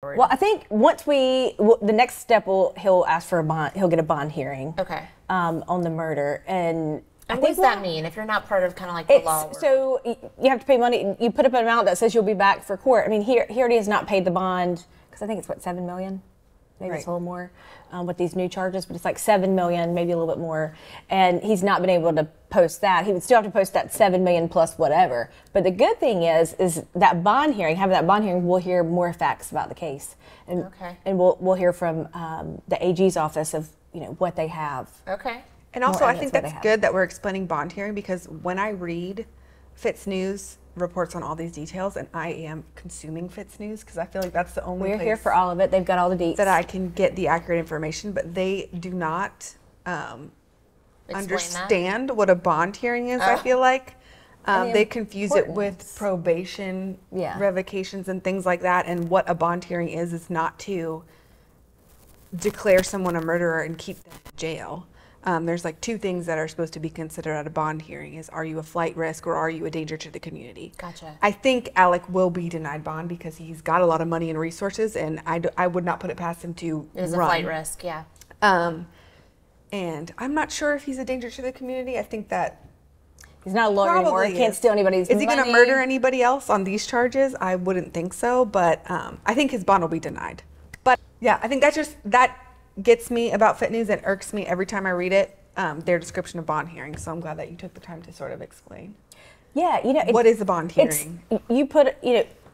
Well, I think once the next step he'll ask for a bond. He'll get a bond hearing. Okay. On the murder, and what does that mean if you're not part of kind of like the law world? So you have to pay money. You put up an amount that says you'll be back for court. I mean, he already has not paid the bond because I think it's what, $7 million. Maybe it's a little more with these new charges, but it's like $7 million, maybe a little bit more. And he's not been able to post that. He would still have to post that $7 million plus whatever. But the good thing is that bond hearing, having that bond hearing, we'll hear more facts about the case, and we'll hear from the AG's office of what they have. Okay. And also, I think that's good that we're explaining bond hearing, because when I read Fitz News reports on all these details, and I am consuming Fitz News because I feel like that's the only We're here for all of it. They've got all the deets that I can get the accurate information, but they do not understand what a bond hearing is. I feel like they confuse it with probation revocations and things like that, and what a bond hearing is not to declare someone a murderer and keep them in jail. There's like two things that are supposed to be considered at a bond hearing: is are you a flight risk or are you a danger to the community? Gotcha. I think Alec will be denied bond because he's got a lot of money and resources, and I would not put it past him to It is a flight risk, yeah. And I'm not sure if he's a danger to the community. I think that he's not a lawyer anymore. He can't steal anybody's money. Is he going to murder anybody else on these charges? I wouldn't think so, but I think his bond will be denied. But yeah, I think that gets me about Fit News and irks me every time I read it, their description of bond hearing. So I'm glad that you took the time to sort of explain. Yeah, what is a bond hearing? You put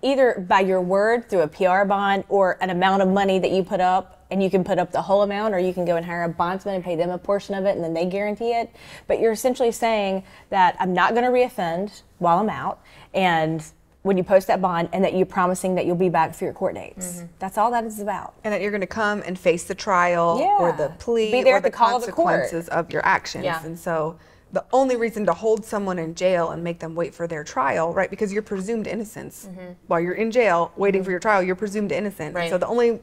either by your word through a PR bond or an amount of money that you put up, and you can put up the whole amount, or you can go and hire a bondsman and pay them a portion of it, and then they guarantee it. But you're essentially saying that I'm not going to reoffend while I'm out, and when you post that bond, and that you're promising that you'll be back for your court dates. Mm-hmm. That's all that is about. And that you're going to come and face the trial or the plea be there or at the consequences of your actions. Yeah. And so the only reason to hold someone in jail and make them wait for their trial, right, because you're presumed innocence. Mm-hmm. While you're in jail waiting for your trial, you're presumed innocent. Right. So the only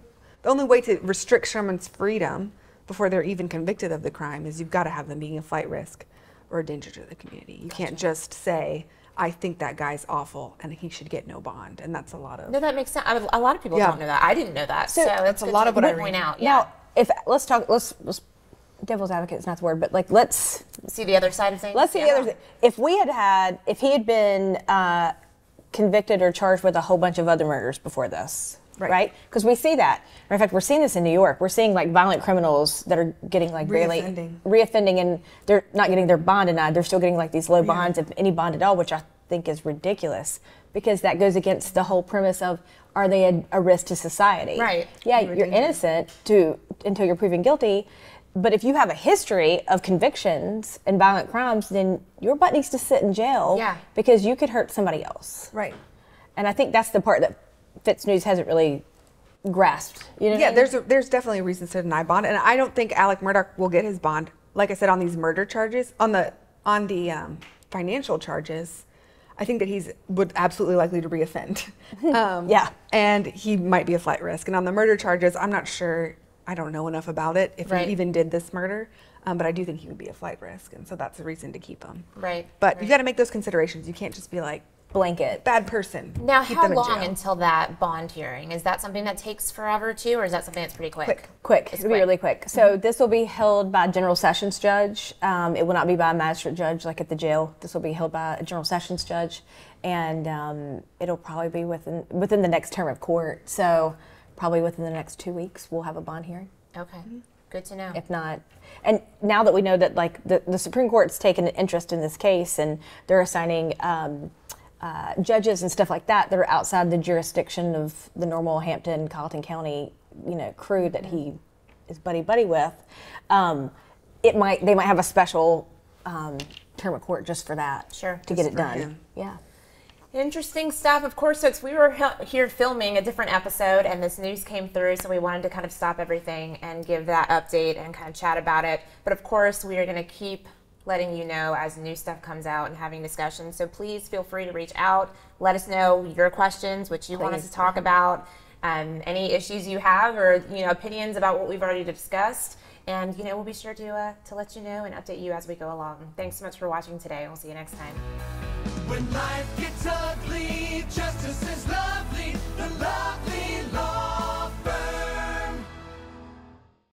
way to restrict someone's freedom before they're even convicted of the crime is you've got to have them being a flight risk or a danger to the community. You can't just say, I think that guy's awful and he should get no bond, and that's a lot of. No, that makes sense. A lot of people don't know that. I didn't know that, so that's a lot of what I point out. Yeah. Now, let's devil's advocate is not the word, but like let's see the other side of things. Let's see the other. If he had been convicted or charged with a whole bunch of other murders before this. Right? Because we see that. Matter of fact, we're seeing this in New York. We're seeing like violent criminals that are getting like reoffending, and they're not getting their bond denied. They're still getting like these low bonds, if any bond at all, which I think is ridiculous, because that goes against the whole premise of, are they a risk to society? Right. Yeah, you're innocent until you're proven guilty. But if you have a history of convictions and violent crimes, then your butt needs to sit in jail because you could hurt somebody else. Right. And I think that's the part that Fitz News hasn't really grasped. There's definitely reasons to deny bond, and I don't think Alex Murdaugh will get his bond. Like I said, on these murder charges, on the financial charges, I think that he's absolutely likely to reoffend. And he might be a flight risk. And on the murder charges, I'm not sure. I don't know enough about it if he even did this murder, but I do think he would be a flight risk, and so that's a reason to keep him. Right. But you got to make those considerations. You can't just be like, blanket bad person. Now, how long until that bond hearing? Is that something that takes forever too, or is that something that's pretty quick? Quick. It'll be really quick. So this will be held by a general sessions judge. It will not be by a magistrate judge like at the jail. This will be held by a general sessions judge, and it'll probably be within the next term of court. So probably within the next 2 weeks, we'll have a bond hearing. Okay. Good to know. If not, and now that we know that like the Supreme Court's taken an interest in this case, and they're assigning judges and stuff like that are outside the jurisdiction of the normal Hampton, Colleton County, crew that he is buddy with, they might have a special term of court just for that. Sure. To get it done. Yeah. Interesting stuff. Of course, folks, we were here filming a different episode, and this news came through, so we wanted to kind of stop everything and give that update and kind of chat about it. But of course, we are going to keep letting you know as new stuff comes out and having discussions. So please feel free to reach out. Let us know your questions, what you want us to talk about, any issues you have, or opinions about what we've already discussed. And we'll be sure to let you know and update you as we go along. Thanks so much for watching today. We'll see you next time. When life gets ugly, justice is lovely. The love